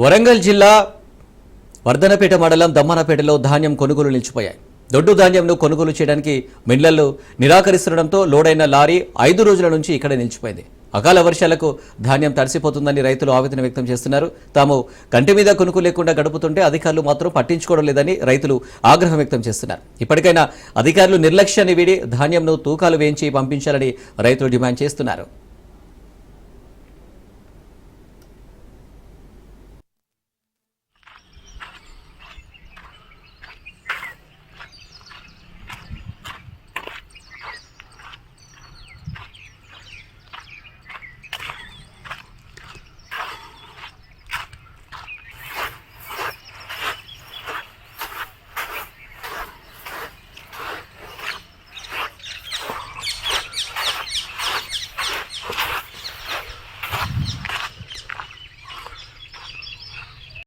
వరంగల్ జిల్లా వర్ధనపేట మండలం దమ్మనపేటలో ధాన్యం కొనుగోలు నిలిచిపోయాయి. దొడ్డు ధాన్యంను కొనుగోలు చేయడానికి మిల్లర్లు నిరాకరిస్తుండటంతో లోడైన లారీ 5 రోజుల నుంచి ఇక్కడే నిలిచిపోయింది. అకాల వర్షాలకు ధాన్యం తడిసిపోతుందని రైతులు ఆవేదన వ్యక్తం చేస్తున్నారు. తాము కంటి మీద కొనుక్కు లేకుండా గడుపుతుంటే అధికారులు మాత్రం పట్టించుకోవడం లేదని రైతులు ఆగ్రహం వ్యక్తం చేస్తున్నారు. ఇప్పటికైనా అధికారులు నిర్లక్ష్యాన్ని వీడి ధాన్యంను తూకాలు వేయించి పంపించాలని రైతులు డిమాండ్ చేస్తున్నారు.